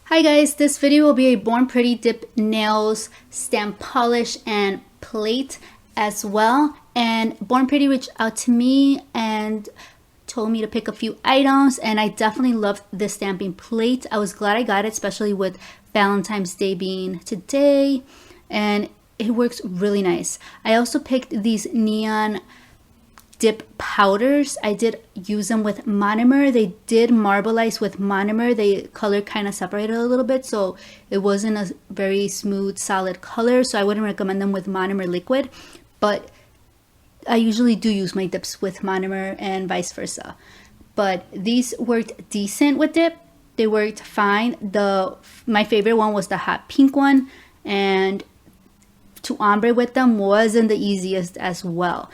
Hi guys, this video will be a Born Pretty dip nails, stamp polish, and plate as well. And Born Pretty reached out to me and told me to pick a few items, and I definitely loved this stamping plate. I was glad I got it, especially with Valentine's Day being today, and it works really nice. I also picked these neon dip powders. I did use them with monomer. They did marbleize with monomer. The color kind of separated a little bit, so it wasn't a very smooth solid color, so I wouldn't recommend them with monomer liquid, but I usually do use my dips with monomer and vice versa. But these worked decent with dip. They worked fine. My favorite one was the hot pink one, and to ombre with them wasn't the easiest as well.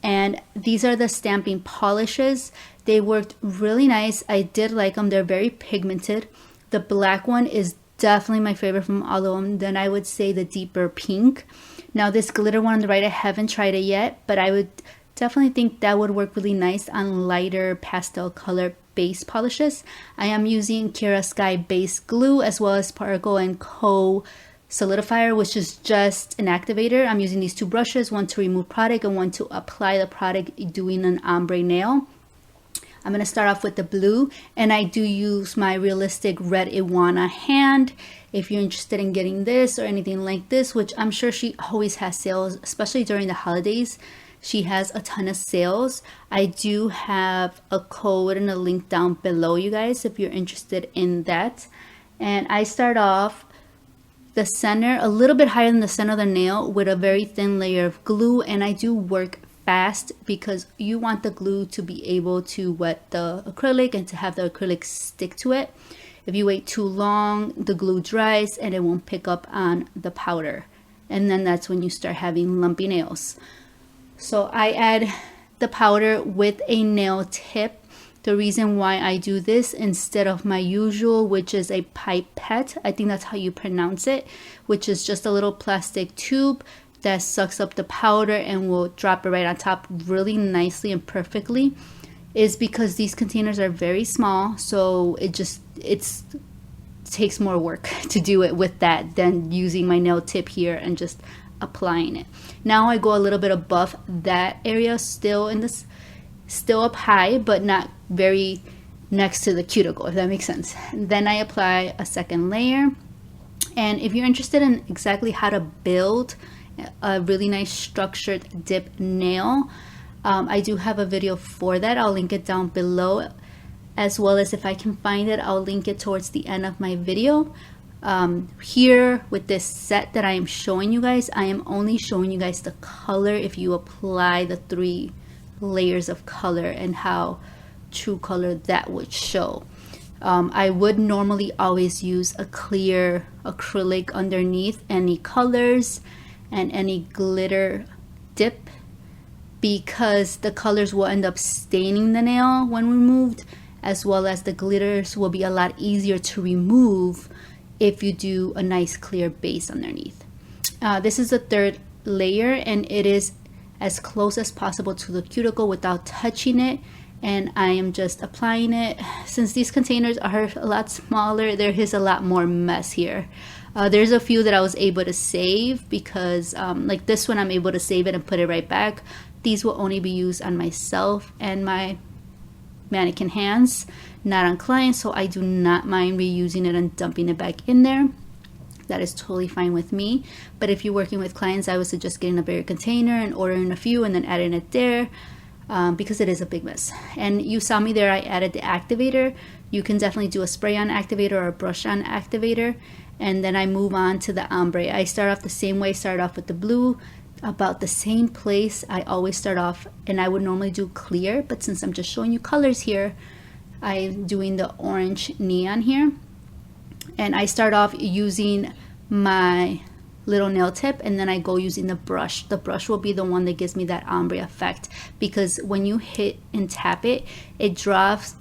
And these are the stamping polishes. They worked really nice. I did like them. They're very pigmented. The black one is definitely my favorite from all of them. Then I would say the deeper pink. Now this glitter one on the right, I haven't tried it yet, but I would definitely think that would work really nice on lighter pastel color base polishes. I am using Kira Sky base glue as well as Pargo & Co solidifier, which is just an activator. I'm using these two brushes, one to remove product and one to apply the product doing an ombre nail. I'm going to start off with the blue, and I do use my realistic red Iguana hand. If you're interested in getting this or anything like this, which I'm sure she always has sales, especially during the holidays, she has a ton of sales. I do have a code and a link down below, you guys, if you're interested in that. And I start off the center a little bit higher than the center of the nail with a very thin layer of glue, and I do work fast because you want the glue to be able to wet the acrylic and to have the acrylic stick to it. If you wait too long, the glue dries and it won't pick up on the powder, and then that's when you start having lumpy nails. So I add the powder with a nail tip. The reason why I do this instead of my usual, which is a pipette, I think that's how you pronounce it, which is just a little plastic tube that sucks up the powder and will drop it right on top really nicely and perfectly, is because these containers are very small, so it takes more work to do it with that than using my nail tip here and just applying it. Now I go a little bit above that area, still up high, but not very next to the cuticle, if that makes sense. And then I apply a second layer. And if you're interested in exactly how to build a really nice structured dip nail, I do have a video for that. I'll link it down below, as well as if I can find it, I'll link it towards the end of my video. Here with this set that I am showing you guys, I am only showing you guys the color if you apply the 3 layers of color and how true color that would show. I would normally always use a clear acrylic underneath any colors and any glitter dip, because the colors will end up staining the nail when removed, as well as the glitters will be a lot easier to remove if you do a nice clear base underneath. This is the 3rd layer, and it is as close as possible to the cuticle without touching it, and I am just applying it. Since these containers are a lot smaller, there is a lot more mess here. There's a few that I was able to save because like this one, I'm able to save it and put it right back. These will only be used on myself and my mannequin hands, not on clients, so I do not mind reusing it and dumping it back in there. That is totally fine with me. But if you're working with clients, I would suggest getting a bigger container and ordering a few and then adding it there, because it is a big mess. And you saw me there, I added the activator. You can definitely do a spray on activator or a brush on activator. And then I move on to the ombre. I start off the same way, start off with the blue, about the same place. I always start off, and I would normally do clear, but since I'm just showing you colors here, I'm doing the orange neon here. And I start off using my little nail tip, and then I go using the brush. The brush will be the one that gives me that ombre effect, because when you hit and tap it, it drops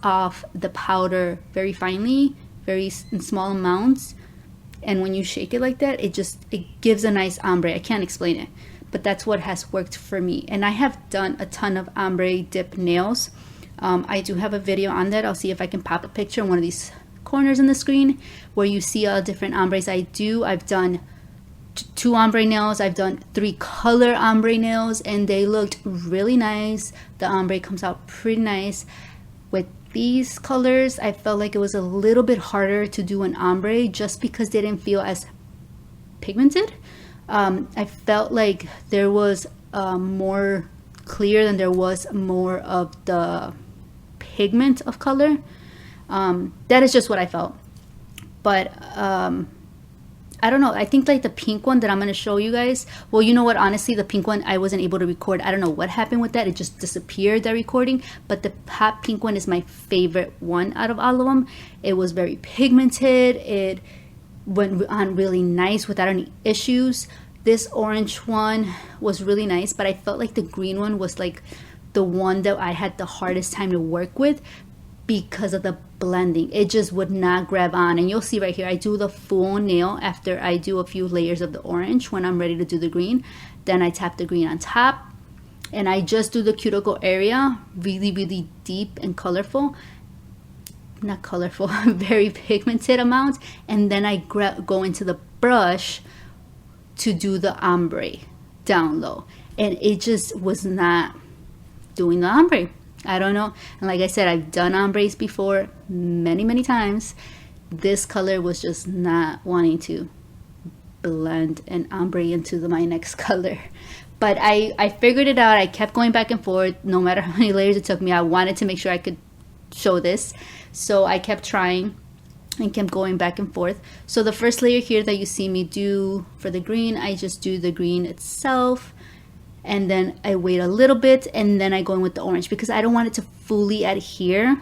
off the powder very finely, very in small amounts. And when you shake it like that, it gives a nice ombre. I can't explain it, but that's what has worked for me. And I have done a ton of ombre dip nails. I do have a video on that. I'll see if I can pop a picture in one of these corners in the screen where you see all different ombres I do. I've done 2 ombre nails, I've done 3 color ombre nails, and they looked really nice. The ombre comes out pretty nice. With these colors, I felt like it was a little bit harder to do an ombre just because they didn't feel as pigmented. I felt like there was more clear than there was more of the pigment of color. That is just what I felt. But I don't know, I think like the pink one that I'm going to show you guys, well, you know what, honestly, the pink one I wasn't able to record. I don't know what happened with that, it just disappeared, that recording. But the hot pink one is my favorite one out of all of them. It was very pigmented, it went on really nice without any issues. This orange one was really nice, but I felt like the green one was like the one that I had the hardest time to work with because of the blending. It just would not grab on. And you'll see right here, I do the full nail after I do a few layers of the orange when I'm ready to do the green. Then I tap the green on top, and I just do the cuticle area really, really deep and colorful. Not colorful, very pigmented amount. And then I go into the brush to do the ombre down low, and it just was not doing the ombre. I don't know. And like I said, I've done ombres before many times. This color was just not wanting to blend an ombre into my next color. But I figured it out. I kept going back and forth. No matter how many layers it took me, I wanted to make sure I could show this. So I kept trying and kept going back and forth. So the first layer here that you see me do for the green, I just do the green itself, and then I wait a little bit, and then I go in with the orange because I don't want it to fully adhere,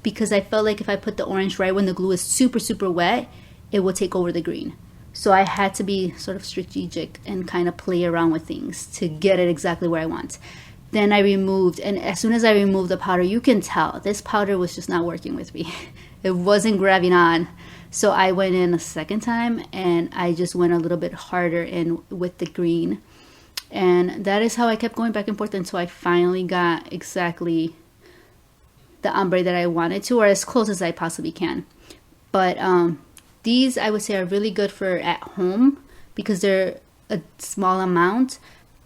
because I felt like if I put the orange right when the glue is super wet, it will take over the green. So I had to be sort of strategic and kind of play around with things to get it exactly where I want. Then I removed, and as soon as I removed the powder, you can tell this powder was just not working with me. It wasn't grabbing on. So I went in a second time, and I just went a little bit harder in with the green. And that is how I kept going back and forth until I finally got exactly the ombre that I wanted to, or as close as I possibly can. But these I would say are really good for at home because they're a small amount.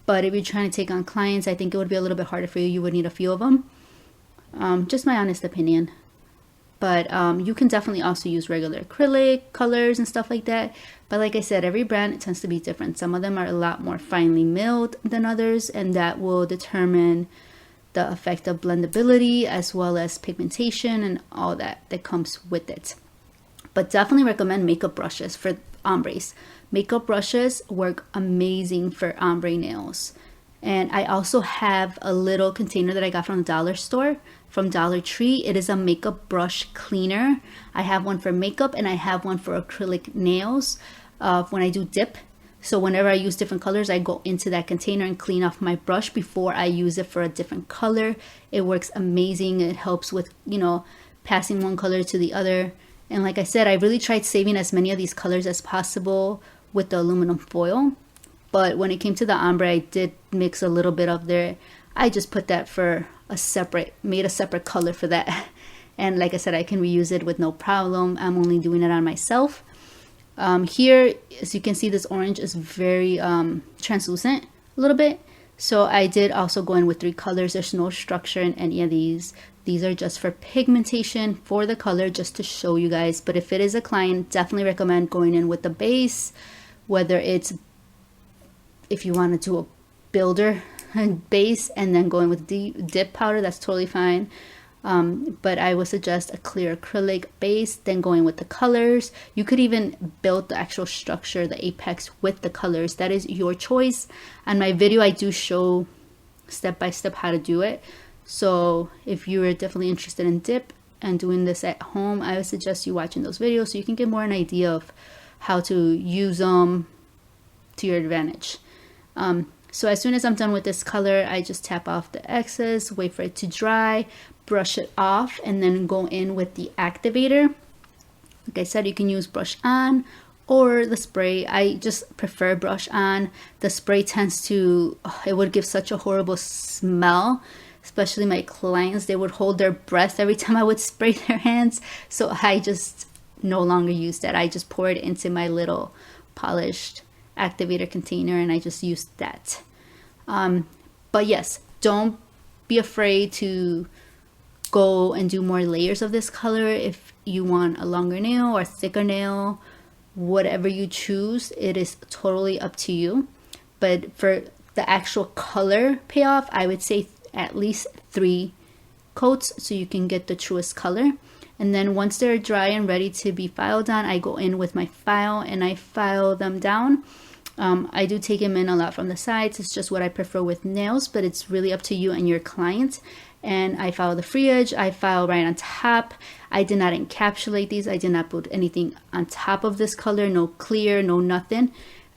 But if you're trying to take on clients, I think it would be a little bit harder for you. You would need a few of them. Just my honest opinion. But you can definitely also use regular acrylic colors and stuff like that. But like I said, every brand tends to be different. Some of them are a lot more finely milled than others, and that will determine the effect of blendability as well as pigmentation and all that comes with it. But definitely recommend makeup brushes for ombres. Makeup brushes work amazing for ombre nails. And I also have a little container that I got from the dollar store, from Dollar Tree. It is a makeup brush cleaner. I have one for makeup and I have one for acrylic nails when I do dip. So whenever I use different colors, I go into that container and clean off my brush before I use it for a different color. It works amazing. It helps with, passing one color to the other. And like I said, I really tried saving as many of these colors as possible with the aluminum foil. But when it came to the ombre, I did mix a little bit of there. I just put that for made a separate color for that. And like I said, I can reuse it with no problem. I'm only doing it on myself. Here, as you can see, this orange is very translucent a little bit. So I did also go in with 3 colors. There's no structure in any of these. These are just for pigmentation for the color, just to show you guys. But if it is a client, definitely recommend going in with the base, whether it's if you want to do a builder base and then going with dip powder, that's totally fine. But I would suggest a clear acrylic base, then going with the colors. You could even build the actual structure, the apex, with the colors. That is your choice. On my video, I do show step by step how to do it. So if you are definitely interested in dip and doing this at home, I would suggest you watching those videos so you can get more an idea of how to use them to your advantage. So as soon as I'm done with this color, I just tap off the excess, wait for it to dry, brush it off, and then go in with the activator. Like I said, you can use brush on or the spray. I just prefer brush on. The spray tends to, it would give such a horrible smell. especially my clients, they would hold their breath every time I would spray their hands. So I just no longer use that. I just pour it into my little polished activator container and I just use that. But yes, don't be afraid to go and do more layers of this color. If you want a longer nail or thicker nail, whatever you choose, it is totally up to you. But for the actual color payoff, I would say at least 3 coats so you can get the truest color. And then once they're dry and ready to be filed on, I go in with my file and I file them down. I do take them in a lot from the sides. It's just what I prefer with nails, but it's really up to you and your client. And I file the free edge. I file right on top. I did not encapsulate these. I did not put anything on top of this color. No clear, no nothing.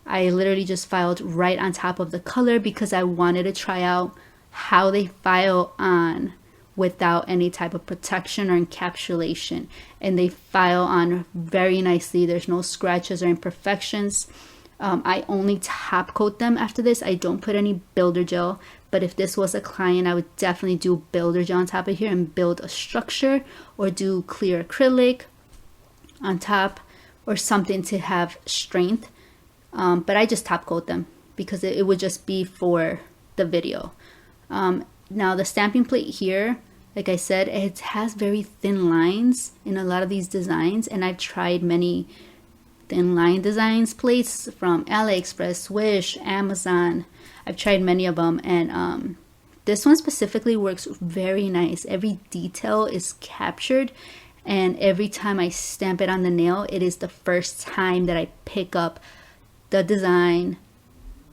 I literally just filed right on top of the color because I wanted to try out how they file on without any type of protection or encapsulation. And they file on very nicely. There's no scratches or imperfections. I only top coat them after this. I don't put any builder gel, but if this was a client, I would definitely do builder gel on top of here and build a structure, or do clear acrylic on top or something to have strength. But I just top coat them because it would just be for the video. Now the stamping plate here, like I said, it has very thin lines in a lot of these designs, and I've tried many thin line designs plates from AliExpress, Wish, Amazon. I've tried many of them, and this one specifically works very nice. Every detail is captured, and every time I stamp it on the nail, it is the first time that I pick up the design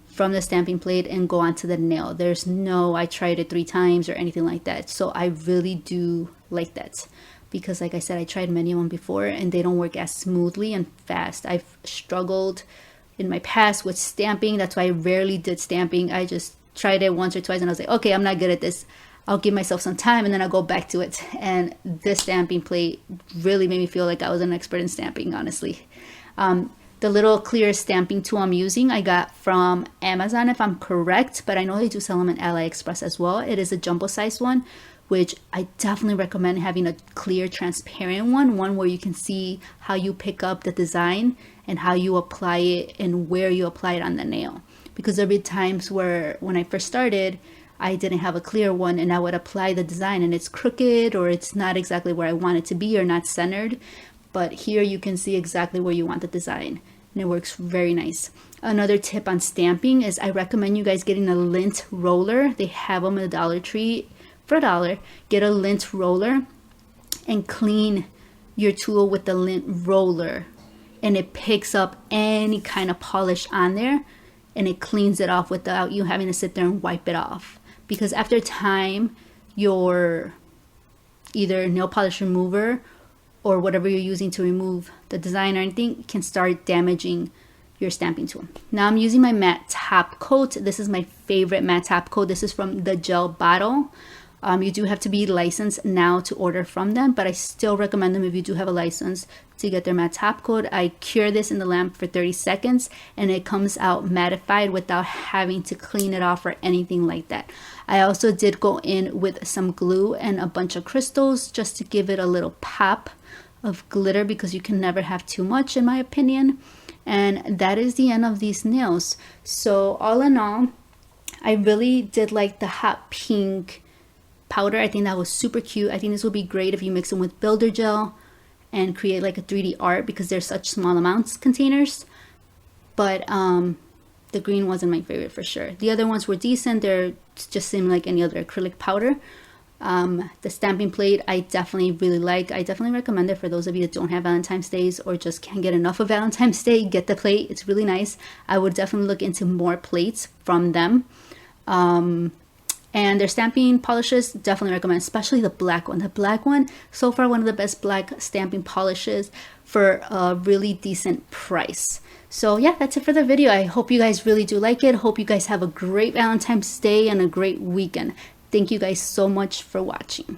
from the stamping plate and go onto the nail. There's no I tried it 3 times or anything like that. So I really do like that, because like I said, I tried many of them before and they don't work as smoothly and fast. I've struggled in my past with stamping. That's why I rarely did stamping. I just tried it once or twice and I was like, okay, I'm not good at this. I'll give myself some time and then I'll go back to it. And this stamping plate really made me feel like I was an expert in stamping, honestly. The little clear stamping tool I'm using, I got from Amazon if I'm correct, but I know they do sell them in AliExpress as well. It is a jumbo size one, which I definitely recommend having a clear, transparent one where you can see how you pick up the design and how you apply it and where you apply it on the nail. Because there be times where when I first started, I didn't have a clear one and I would apply the design and it's crooked or it's not exactly where I want it to be or not centered. But here you can see exactly where you want the design, and it works very nice. Another tip on stamping is I recommend you guys getting a lint roller. They have them at the Dollar Tree for $1. Get a lint roller and clean your tool with the lint roller, and it picks up any kind of polish on there and it cleans it off without you having to sit there and wipe it off. Because after time, your either nail polish remover or whatever you're using to remove the design or anything can start damaging your stamping tool. Now I'm using my matte top coat. This is my favorite matte top coat. This is from the gel bottle. You do have to be licensed now to order from them, but I still recommend them if you do have a license to get their matte top coat. I cure this in the lamp for 30 seconds and it comes out mattified without having to clean it off or anything like that. I also did go in with some glue and a bunch of crystals just to give it a little pop of glitter, because you can never have too much in my opinion. And that is the end of these nails. So all in all, I really did like the hot pink powder. I think that was super cute. I think this would be great if you mix them with builder gel and create like a 3D art, because they're such small amounts containers. But the green wasn't my favorite for sure. The other ones were decent. They're just seem like any other acrylic powder. The stamping plate I definitely really like. I definitely recommend it for those of you that don't have Valentine's Days or just can't get enough of Valentine's Day. Get the plate. It's really nice. I would definitely look into more plates from them. And their stamping polishes, definitely recommend, especially the black one. The black one, so far one of the best black stamping polishes for a really decent price. So yeah, that's it for the video. I hope you guys really do like it. Hope you guys have a great Valentine's Day and a great weekend. Thank you guys so much for watching.